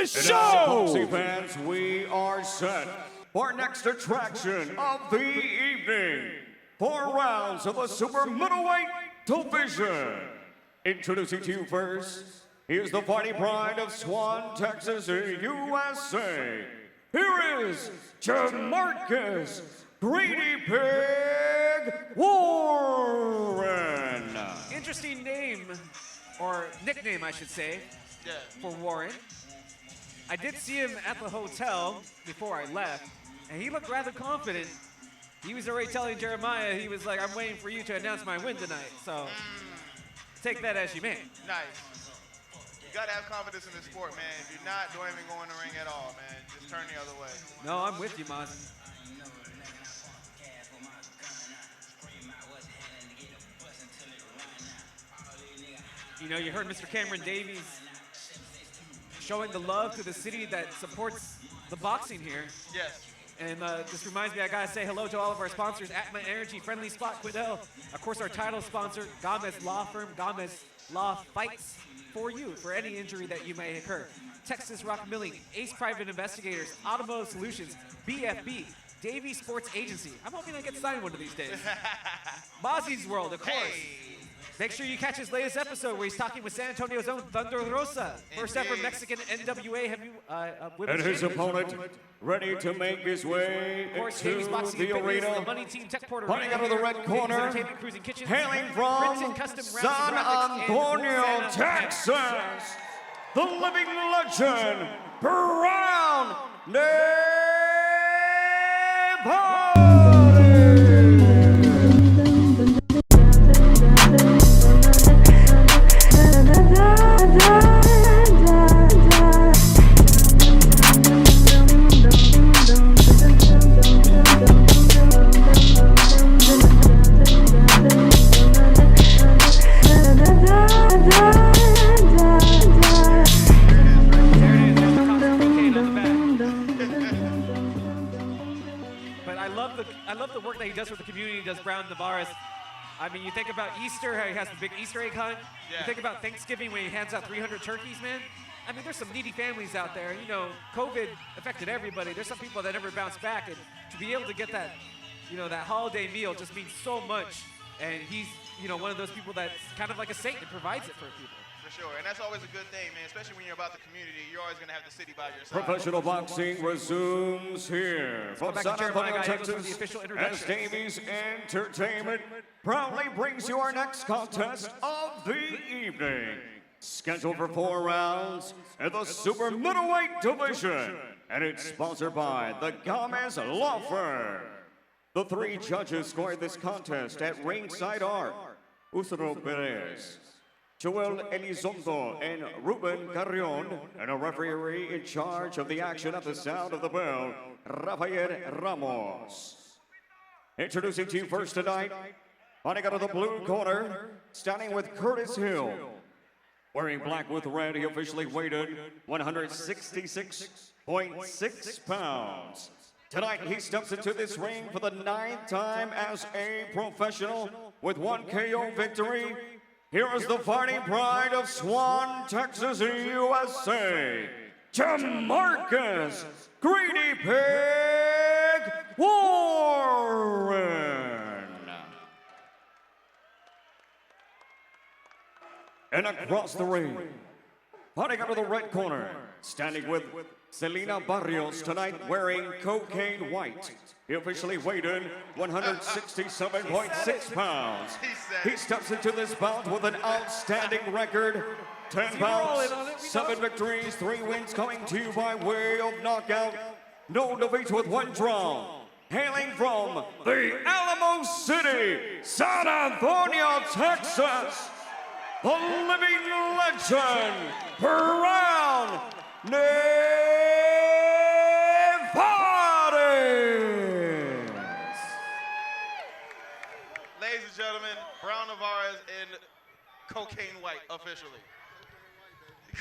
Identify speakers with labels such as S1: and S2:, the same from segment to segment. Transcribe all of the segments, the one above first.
S1: show!
S2: Boxing fans, we are set for our next attraction of the evening. 4 rounds of the super middleweight division. Introducing to you first, he is the fighting pride of Swan, Texas, USA. Here is Jamarcus Greedy Pig Warren.
S3: Interesting name, or nickname, I should say, for Warren. I did see him at the hotel before I left, and he looked rather confident. He was already telling Jeremiah, he was like, I'm waiting for you to announce my win tonight. So take that as you may.
S4: Nice. You got to have confidence in this sport, man. If you're not, don't even go in the ring at all, man. Just turn the other way.
S3: No, I'm with you, Maz. You know, you heard Mr. Cameron Davies showing the love to the city that supports the boxing here.
S4: Yes.
S3: And this reminds me, I gotta say hello to all of our sponsors, Atma Energy, Friendly Spot, Quidel. Of course, our title sponsor, Gomez Law Firm. Gomez Law fights for you for any injury that you may occur. Texas Rock Milling, Ace Private Investigators, Automotive Solutions, BFB, Davies Sports Agency. I'm hoping I get signed one of these days. Mozzie's World, of course.
S4: Hey.
S3: Make sure you catch his latest episode where he's talking with San Antonio's own Thunder Rosa, first ever Mexican NWA women's
S2: And his
S3: champion.
S2: opponent ready to make his way
S3: Of course,
S2: into
S3: Davies Boxing
S2: the
S3: and Fitness,
S2: arena.
S3: the Money Team Tech Port
S2: Fighting
S3: Arena
S2: out of the
S3: here,
S2: red
S3: Davies
S2: corner,
S3: Entertainment Cruising Kitchens,
S2: hailing from
S3: Princeton Custom Rounds
S2: San
S3: and Graphics, and
S2: Antonio,
S3: Santa
S2: Texas, the living legend, Brown Nevarez.
S3: I love the work that he does with the community, does Brown Nevarez. I mean, you think about Easter, how he has the big Easter egg hunt.
S4: Yeah.
S3: You think about Thanksgiving when he hands out 300 turkeys, man. I mean, there's some needy families out there. You know, COVID affected everybody. There's some people that never bounce back, and to be able to get that, you know, that holiday meal just means so much. And he's, you know, one of those people that's kind of like a saint and provides it for people.
S4: For sure, and that's always a good thing, man, especially when you're about the community. You're always going to have the city by your side.
S2: Professional boxing resumes here from
S3: back
S2: San
S3: to Jeremiah
S2: Antonio,
S3: Eagles for the
S2: Texas,
S3: official
S2: as
S3: introduction.
S2: Davies Entertainment proudly brings you our next contest of the evening. Scheduled for 4 rounds in the super middleweight division, and it's sponsored by the Gomez Law Firm. The 3 judges scoring this contest at ringside are Usuro Perez, Joel Elizondo, and Ruben Carrion, and a referee in charge of the action at the sound of the bell, Rafael Ramos. Introducing to you first tonight, fighting out of the blue corner, standing with Curtis Hill. Wearing black with red, he officially weighed 166.6 pounds. Tonight, he steps into this ring for the 9th time as a professional with 1 KO victory. Here is the fighting pride of Swan, Texas, USA, Jamarcus Greedy Pig Warren. And across the ring, fighting out of the red corner, standing with Selena Barrios tonight, wearing cocaine white. He officially weighed in 167.6 pounds. He steps into this bout with an outstanding record. 10 bouts, 7 victories, 3 wins coming to you by way of knockout. No defeats with 1 draw. Hailing from the Alamo City, San Antonio, Texas, the living legend, Brown Nevarez.
S4: Ladies and gentlemen, Brown Nevarez in cocaine white, officially.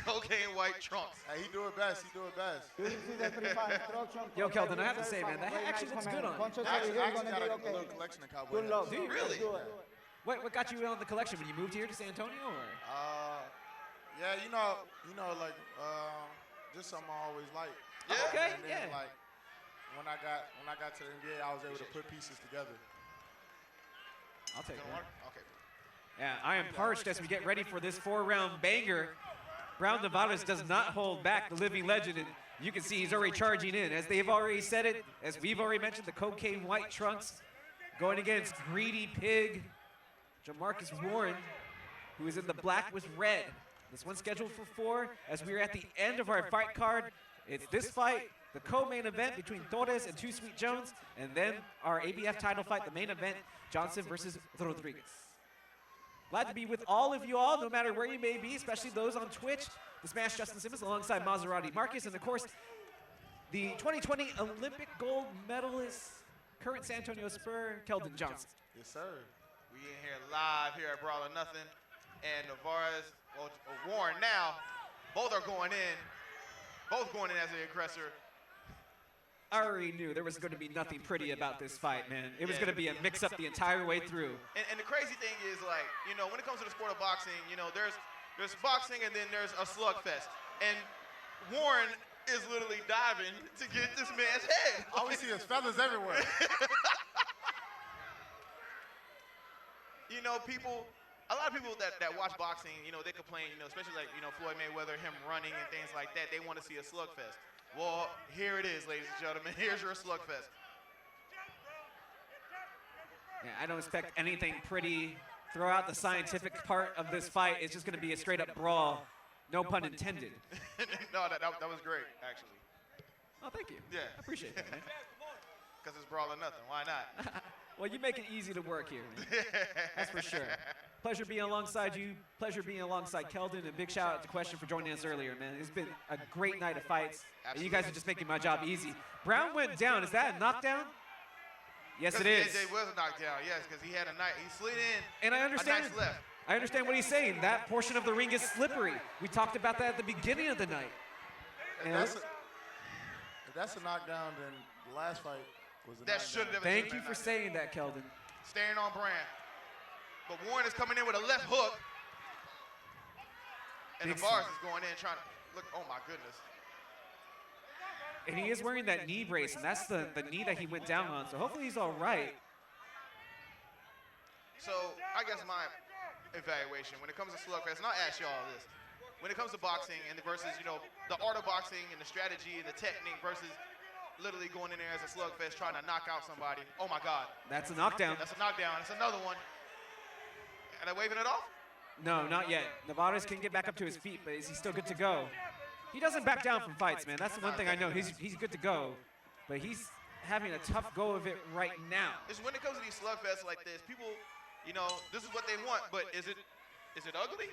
S4: Cocaine white trunks.
S5: Hey, he do it best. He do it best.
S3: Yo, Kelvin, I have to say, man, that actually looks good on you.
S5: I actually got a little collection of cowboy hats.
S3: Do you
S4: Really?
S3: What got you on the collection when you moved here to San Antonio? Or?
S5: Yeah, you know, like just something I always liked.
S4: Yeah.
S3: Okay,
S5: And then,
S3: yeah.
S5: like, when I got to the NBA, I was able to put pieces together.
S3: I'll take
S4: Gonna
S3: that.
S4: work? Okay.
S3: Yeah, I am parched as we get ready for this 4-round banger. Brown Nevarez does not hold back the living legend, and you can see he's already charging in. As they've already said it, as we've already mentioned, the cocaine white trunks going against greedy pig Jamarcus Warren, who is in the black with red. This one's scheduled for 4. As we are at the end of our fight card, it's this fight, the co-main event between Torres and Too Sweet Jones, and then our ABF title fight, the main event, Johnson versus Rodriguez. Glad to be with all of you all, no matter where you may be, especially those on Twitch. The Smash Justin Simmons alongside Maserati Marcus, and of course, the 2020 Olympic gold medalist, current San Antonio Spur, Keldon Johnson.
S5: Yes, sir.
S4: We in here live here at Brawl or Nothing, and Nevarez, well, Warren now, both are going in. Both going in as the aggressor.
S3: I already knew there was going to be nothing pretty about this fight, man. It was going to be a mix-up the entire way through.
S4: And the crazy thing is, like, you know, when it comes to the sport of boxing, you know, there's boxing and then there's a slugfest. And Warren is literally diving to get this man's head.
S5: All we see is feathers everywhere.
S4: You know, a lot of people that watch boxing, you know, they complain, you know, especially like, you know, Floyd Mayweather, him running and things like that. They want to see a slugfest. Well, here it is, ladies and gentlemen. Here's your slugfest.
S3: Yeah, I don't expect anything pretty. Throw out the scientific part of this fight. It's just going to be a straight-up brawl. No pun intended.
S4: No, that was great, actually.
S3: Oh, thank you.
S4: Yeah.
S3: I appreciate that, man.
S4: Because it's Brawl or Nothing. Why not?
S3: Well, you make it easy to work here, man. That's for sure. Pleasure being alongside you. Pleasure being alongside Keldon. And big shout out to Question for joining us earlier, man. It's been a great night of fights. And you guys are just making my job easy. Brown went down. Is that a knockdown? Yes, it is.
S4: It was a knockdown, yes, because he had a night. He slid in.
S3: And I understand.
S4: A nice left.
S3: I understand what he's saying. That portion of the ring is slippery. We talked about that at the beginning of the night.
S5: If that's a knockdown, then the last fight was a
S4: That
S5: knockdown.
S4: should have.
S3: Thank you for saying that, Keldon.
S4: Staying on brand. But Warren is coming in with a left hook. And
S3: Big
S4: Nevarez
S3: swing.
S4: is going in trying to look. Oh my goodness.
S3: And he is wearing that knee brace, and that's the knee that he went down on. So hopefully he's all right.
S4: So I guess my evaluation when it comes to slugfest, and I'll ask y'all this. When it comes to boxing and versus, you know, the art of boxing and the strategy and the technique versus literally going in there as a slugfest trying to knock out somebody. Oh my God.
S3: That's a knockdown.
S4: That's a knockdown. That's another one. Are they waving it off?
S3: No, not yet. Nevarez can get back up to his feet, but is he still good to go? He doesn't back down from fights, man. That's the one thing I know. He's good to go, but he's having a tough go of it right now.
S4: It's when it comes to these slugfests like this, people, you know, this is what they want, but is it ugly?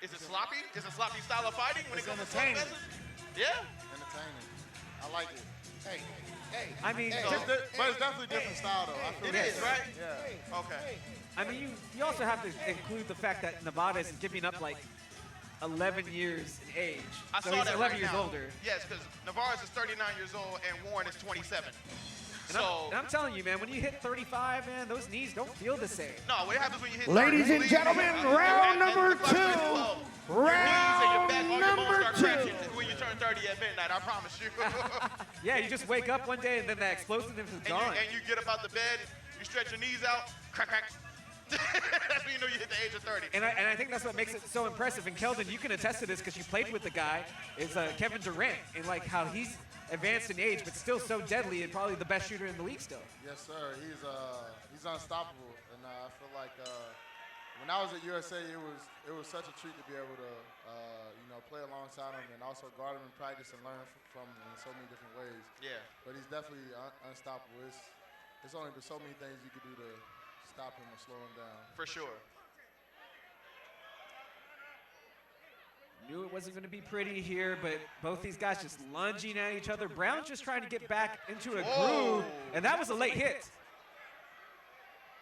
S4: Is it sloppy? Is it sloppy style of fighting when
S5: It's
S4: it comes to
S5: entertaining.
S4: slugfests? Yeah.
S5: Entertaining. I like it. Hey.
S3: I mean,
S5: But it's definitely a different style, though. I feel
S4: It is, right?
S5: Yeah.
S4: Okay.
S3: I mean, you also have to include the fact that Nevarez is giving up like 11 years in age.
S4: I
S3: So
S4: saw
S3: he's
S4: that
S3: 11
S4: right
S3: years
S4: now.
S3: older.
S4: Yes, because Nevarez is 39 years old and Warren is 27.
S3: And I'm telling you, man, when you hit 35, man, those knees don't feel the same.
S4: No, what happens when you hit
S2: Ladies
S4: 30?
S2: and gentlemen, round number two. Round number two.
S4: When you turn 30 at midnight, I promise you.
S3: Yeah, you just wake up one day and then that explosiveness is gone.
S4: And you get up out the bed, you stretch your knees out, crack, crack. That's when you know you hit the age of 30.
S3: And I think that's what makes it so impressive. And Keldon, you can attest to this because you played with the guy, is Kevin Durant, and like how he's advanced in age, but still so deadly and probably the best shooter in the league still.
S5: Yes, sir. He's unstoppable, and I feel like when I was at USA, it was such a treat to be able to play alongside him and also guard him in practice and learn from him in so many different ways.
S4: Yeah.
S5: But he's definitely unstoppable. It's only been so many things you could do to stop him or slow him down.
S4: For sure.
S3: Knew it wasn't going to be pretty here, but both these guys just lunging at each other. Brown's just trying to get back into a groove, and that was a late hit.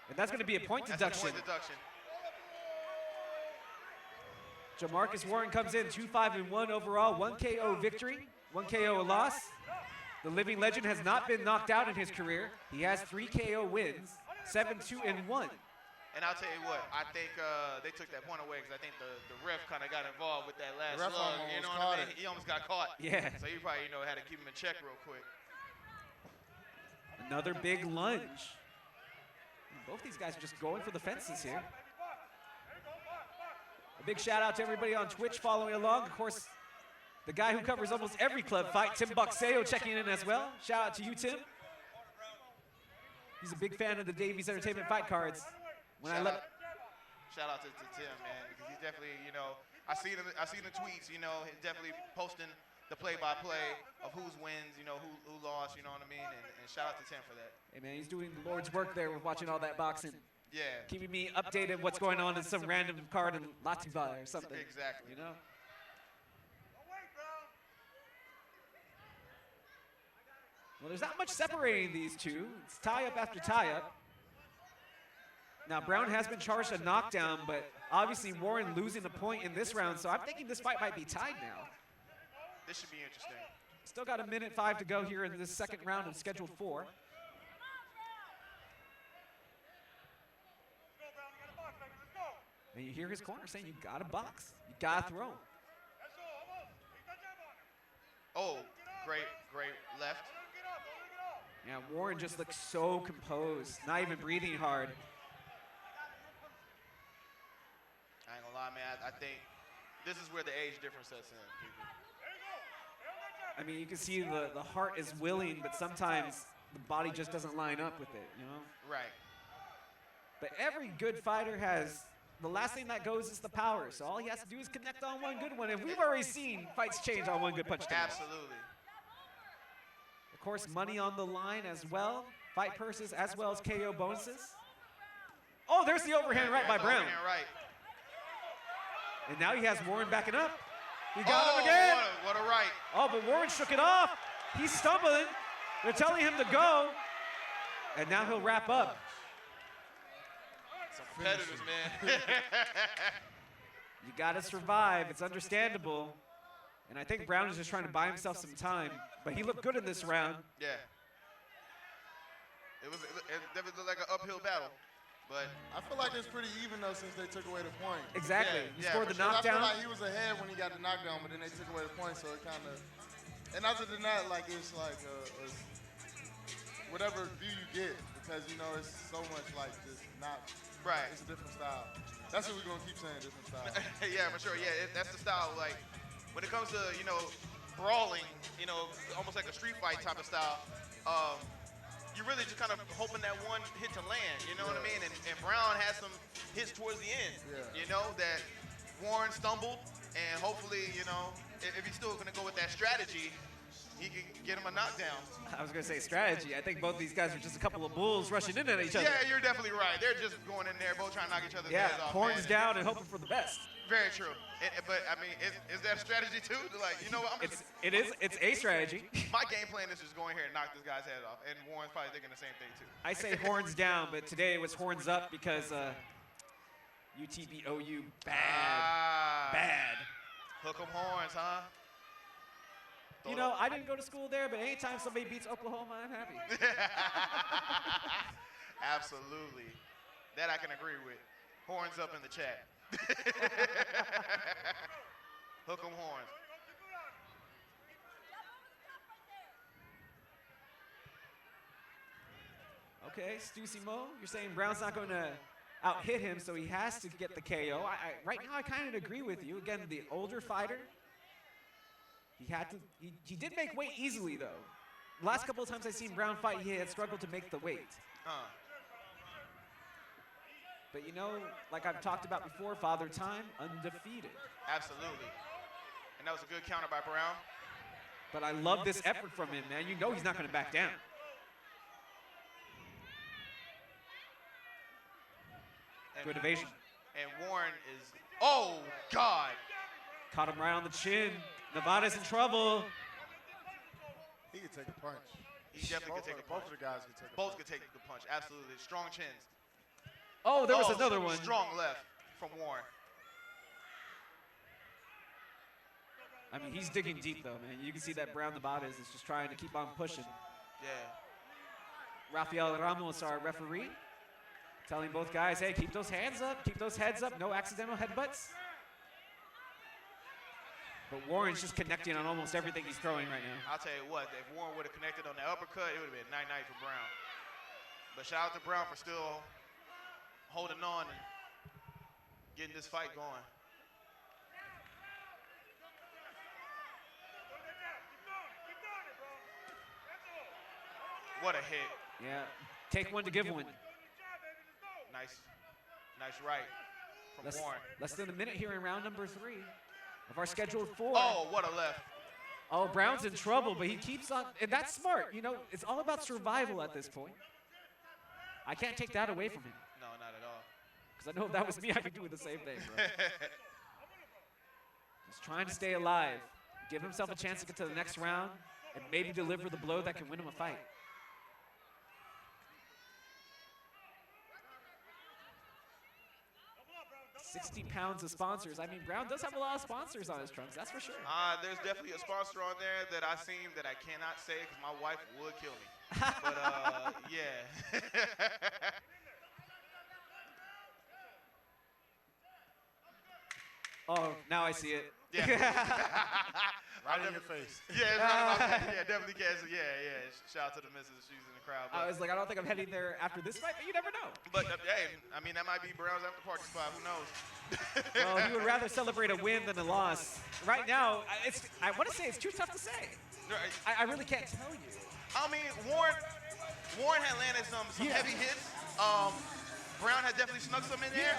S3: And that's going to be a point deduction. Jamarcus Warren comes in 2-5-1 overall, 1 KO victory, 1 KO loss. The living legend has not been knocked out in his career. He has 3 KO wins, 7-2-1.
S4: And I'll tell you what, I think they took that point away because I think the ref kind of got involved with that last
S5: ref
S4: slug. You know what I mean?
S5: almost caught it.
S4: He almost got caught.
S3: Yeah.
S4: So he probably, had to keep him in check real quick.
S3: Another big lunge. Both these guys are just going for the fences here. A big shout out to everybody on Twitch following along. Of course, the guy who covers almost every club fight, Tim Boxeo, checking in as well. Shout out to you, Tim. He's a big fan of the Davies Entertainment fight cards.
S4: Shout out to Tim, man, because he's definitely, I seen the tweets, he's definitely posting the play-by-play of who's wins, who lost, you know what I mean? And shout out to Tim for that.
S3: Hey, man, he's doing the Lord's work there with watching all that boxing.
S4: Yeah.
S3: Keeping me updated what's going on in some random card in Latvia or something.
S4: Exactly.
S3: Well, there's not much separating these two. It's tie-up after tie-up. Now, Brown has been charged a knockdown, but obviously Warren losing a point in this round, so I'm thinking this fight might be tied now.
S4: This should be interesting.
S3: Still got 1:05 to go here in this second round of scheduled 4. And you hear his corner saying, you gotta box, you gotta throw.
S4: Oh, great left.
S3: Yeah, Warren just looks so composed, not even breathing hard.
S4: I ain't gonna lie, man. I think this is where the age difference sets in, people.
S3: I mean, you can see the heart is willing, but sometimes the body just doesn't line up with it,
S4: Right.
S3: But every good fighter has, the last thing that goes is the power. So all he has to do is connect on one good one. And we've already seen fights change on one good punch.
S4: Absolutely.
S3: Of course, money on the line as well. Fight purses as well as KO bonuses. Oh, there's the overhand right by Brown.
S4: Overhand right.
S3: And now he has Warren backing up. He got him again.
S4: What a right.
S3: Oh, but Warren shook it off. He's stumbling. They're telling him to go. And now he'll wrap up.
S4: Some competitors, man.
S3: You gotta survive. It's understandable. And I think Brown is just trying to buy himself some time. But he looked good in this round.
S4: Yeah. It definitely looked like an uphill battle. But
S5: I feel like it's pretty even though since they took away the point.
S3: Exactly. He scored the
S5: I
S3: knockdown.
S5: feel like he was ahead when he got the knockdown, but then they took away the point, so it kind of. And other than that, like it's like whatever view you get, because it's so much like just not.
S4: right.
S5: It's a different style. That's what we're gonna keep saying, different style.
S4: Yeah, for sure. Yeah, that's the style. Like when it comes to brawling, almost like a street fight type of style. You're really just kind of hoping that one hit to land, you know what I mean? And Brown had some hits towards the end, that Warren stumbled, and hopefully, if he's still going to go with that strategy, he can get him a knockdown.
S3: I was going to say strategy. I think both these guys are just a couple of bulls rushing in at each other.
S4: Yeah, you're definitely right. They're just going in there, both trying to knock each other's heads off.
S3: Horns down and hoping for the best.
S4: Very true. But, I mean, is that a strategy, too? Like, what?
S3: It's a strategy.
S4: My game plan is just go in here and knock this guy's head off. And Warren's probably thinking the same thing, too.
S3: I say horns down, but today it was horns up because UTBOU bad.
S4: Hook 'em horns, huh?
S3: I didn't go to school there, but anytime somebody beats Oklahoma, I'm happy.
S4: Absolutely. That I can agree with. Horns up in the chat. Hook 'em horns.
S3: Okay, Stusimo, you're saying Brown's not going to out-hit him, so he has to get the KO. Right now, I kind of agree with you. Again, the older fighter, he did make weight easily, though. The last couple of times I've seen Brown fight, he had struggled to make the weight. But like I've talked about before, Father Time, undefeated.
S4: Absolutely. And that was a good counter by Brown.
S3: But I love this effort from him, man. He's not going to back down. Good evasion.
S4: And Warren is, oh, God.
S3: Caught him right on the chin. Nevarez in trouble.
S5: He could take a punch.
S4: He definitely could take a punch.
S5: Both of the guys could take a punch.
S4: Both could take the punch, absolutely. Strong chins.
S3: Oh, there was another one.
S4: Strong left from Warren.
S3: I mean, he's digging deep, though, man. You can see that Brown Nevarez is just trying to keep on pushing.
S4: Yeah.
S3: Rafael Ramos, our referee. Telling both guys, hey, keep those hands up, keep those heads up, no accidental headbutts. But Warren's just connecting on almost everything he's throwing right now.
S4: I'll tell you what, if Warren would have connected on the uppercut, it would have been night-night for Brown. But shout out to Brown for still holding on and getting this fight going. What a hit.
S3: Yeah, take one to give one.
S4: Nice right from Warren.
S3: Less than a minute here in round number 3 of our scheduled 4.
S4: Oh, what a left.
S3: Oh, Brown's in trouble, but he keeps on, and that's smart. You know, it's all about survival at this point. I can't take that away from him.
S4: No, not at all.
S3: Because I know if that was me, I'd be doing the same thing, bro. Just trying to stay alive. Give himself a chance to get to the next round and maybe deliver the blow that can win him a fight. 60 pounds of sponsors. I mean, Brown does have a lot of sponsors on his trunks, that's for sure.
S4: There's definitely a sponsor on there that I seen that I cannot say because my wife would kill me. But, yeah.
S3: Oh, now I see it.
S4: Yeah.
S5: Right in your face.
S4: Yeah, definitely can. Yeah. Shout out to the missus. She's in the crowd.
S3: I was like, I don't think I'm heading there after this fight, but you never know.
S4: But, hey, I mean, that might be Brown's after party spot. Who knows?
S3: Well, he would rather celebrate a win than a loss. Right now, I want to say it's too tough to say. I really can't tell you.
S4: I mean, Warren had landed some heavy hits. Brown had definitely snuck some in there.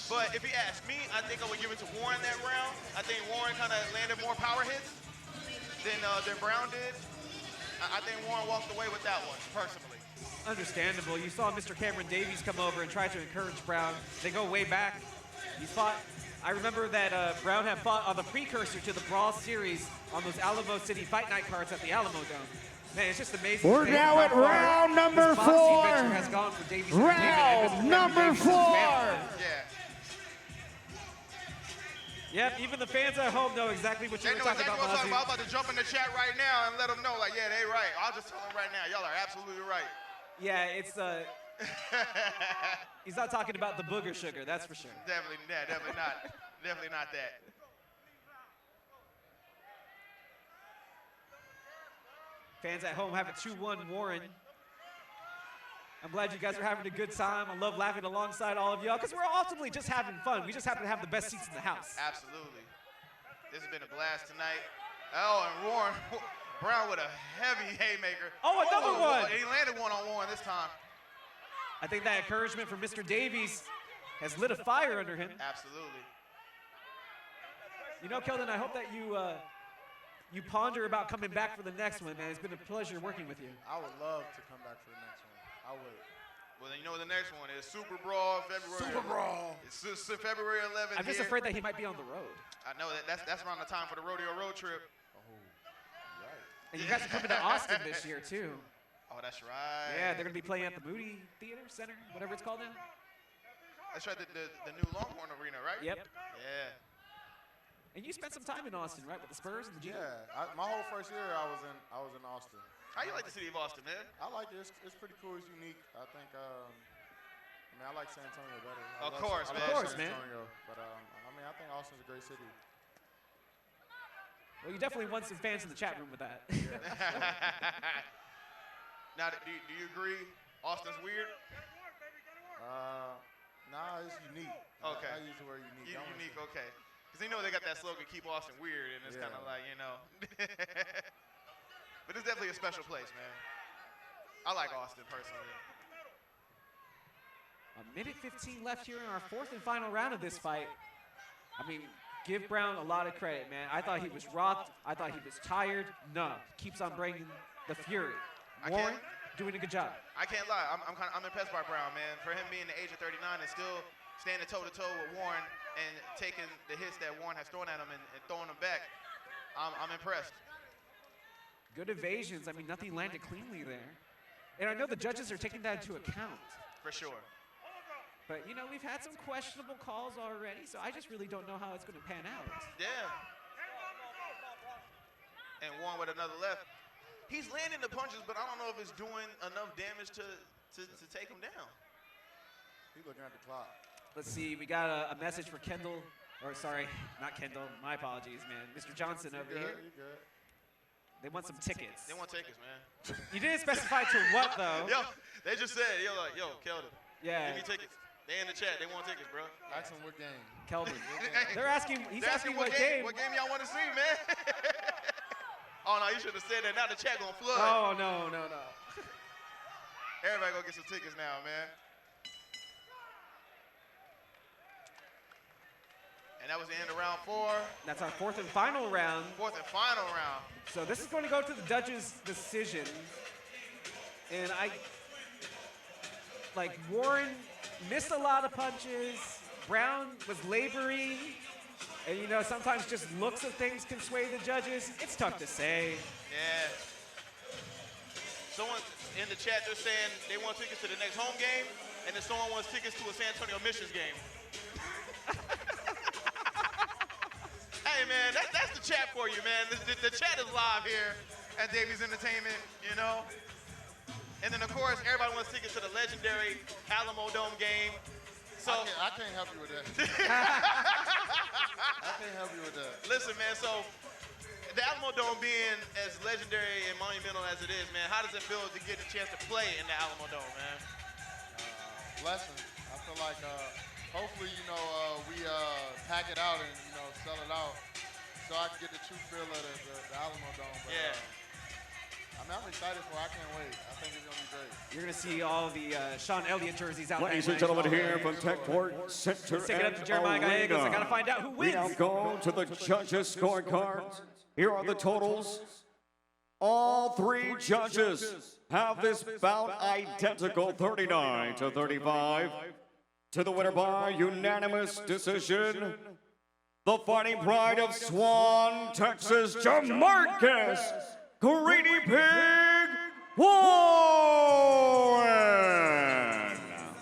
S4: But if you ask me, I think I would give it to Warren that round. I think Warren kind of landed more power hits than Brown did. I think Warren walked away with that one, personally.
S3: Understandable. You saw Mr. Cameron Davies come over and try to encourage Brown. They go way back. He fought. I remember that Brown had fought on the precursor to the Brawl series on those Alamo City Fight Night cards at the Alamo Dome. Man, it's just amazing.
S1: We're now at round number 4.
S3: Has gone for Davies
S1: round number 4.
S4: Yeah.
S3: Yep, even the fans at home know exactly what you're talking about.
S4: I'm about to jump in the chat right now and let them know, like, yeah, they right. I'll just tell them right now, y'all are absolutely right.
S3: Yeah, it's he's not talking about the booger sugar, that's for sure.
S4: Definitely not. Definitely not that.
S3: Fans at home have a 2-1 Warren. I'm glad you guys are having a good time. I love laughing alongside all of y'all because we're ultimately just having fun. We just happen to have the best seats in the house.
S4: Absolutely. This has been a blast tonight. Oh, and Brown with a heavy haymaker.
S3: Oh, another one.
S4: He landed one on Warren this time.
S3: I think that encouragement from Mr. Davies has lit a fire under him.
S4: Absolutely.
S3: You know, Keldon, I hope that you ponder about coming back for the next one, man. It's been a pleasure working with you.
S5: I would love to come back for the next one. I would.
S4: Well, then you know what the next one is. Super Brawl, February.
S5: Super Brawl.
S4: It's February 11th.
S3: I'm just afraid that he might be on the road.
S4: I know that's around the time for the rodeo road trip.
S5: Oh, right.
S3: And you guys are coming to Austin this year, too.
S4: Oh, that's right.
S3: Yeah, they're going to be playing at the Moody Theater Center, whatever it's called now.
S4: That's right, the new Longhorn Arena, right?
S3: Yep.
S4: Yeah.
S3: And you spent some time in Austin, right, with the Spurs and the G?
S5: Yeah, my whole first year I was in Austin.
S4: How you like the city of Austin, man?
S5: I like it. It's pretty cool. It's unique. I think. I mean, I like San Antonio better.
S4: Of course, man.
S3: Of course,
S5: San
S3: man.
S5: Antonio, but I mean, I think Austin's a great city.
S3: Well, you definitely won some fans in the chat room with that.
S4: Now, do you agree Austin's weird?
S5: Nah, it's unique.
S4: Okay.
S5: I use the word unique.
S4: Unique, okay. Because you know they got that slogan, keep Austin weird, and it's kind of like, you know. But it's definitely a special place, man. I like Austin, personally.
S3: A minute 15 left here in our 4th and final round of this fight. I mean, give Brown a lot of credit, man. I thought he was rocked. I thought he was tired. No, keeps on bringing the fury. Warren, doing a good job.
S4: I can't lie. I'm impressed by Brown, man. For him being the age of 39 and still standing toe-to-toe with Warren and taking the hits that Warren has thrown at him and throwing them back, I'm impressed.
S3: Good evasions. I mean, nothing landed cleanly there. And I know the judges are taking that into account.
S4: For sure.
S3: But, you know, we've had some questionable calls already, so I just really don't know how it's going to pan out.
S4: Yeah. And Warren with another left. He's landing the punches, but I don't know if it's doing enough damage to take him down.
S5: He's looking at the clock.
S3: Let's see, we got a message for Kendall, or sorry, not Kendall, my apologies, man. Mr. Johnson over here.
S5: You good.
S3: They want some tickets.
S4: They want tickets, man.
S3: You didn't specify to what, though.
S4: Yo, they just said, yo, Keldon,
S3: Yeah,
S4: give me tickets. They in the chat. They want tickets, bro.
S5: Ask him what game.
S3: Keldon. They're asking, he's asking what game.
S4: What game y'all want to see, man? Oh, no, you should have said that. Now the chat going to flood.
S3: Oh, no.
S4: Everybody go get some tickets now, man. And that was the end of round 4.
S3: That's our fourth and final round.
S4: Fourth and final round.
S3: So this is going to go to the judges' decision. And Warren missed a lot of punches. Brown was laboring. And, you know, sometimes just looks of things can sway the judges. It's tough to say.
S4: Yeah. Someone in the chat, they're saying they want tickets to the next home game, and then someone wants tickets to a San Antonio Missions game. Hey, man, that's the chat for you, man. The chat is live here at Davies Entertainment, you know? And then, of course, everybody wants tickets to the legendary Alamo Dome game. So
S5: I can't help you with that. I can't help you with that.
S4: Listen, man, so the Alamo Dome being as legendary and monumental as it is, man, how does it feel to get a chance to play in the Alamo Dome, man?
S5: Blessing. I feel like hopefully, you know, we pack it out and, you know, sell it out so I can get the true feel of the Alamo Dome. But,
S4: Yeah.
S5: I'm excited for it. I can't wait. I think it's going to be great.
S3: You're going to see all the Sean Elliott jerseys out there.
S2: Ladies and gentlemen, here from Techport Center
S3: Let's take it up to Jeremiah Gallegos. I got to find out who
S2: we now
S3: wins.
S2: go to the judges' scorecards. Here are the totals. All 3 judges have this bout identical, 39-35. To the winner by unanimous decision, the fighting pride of Swan, Texas, Jamarcus Greedy Pig Warren.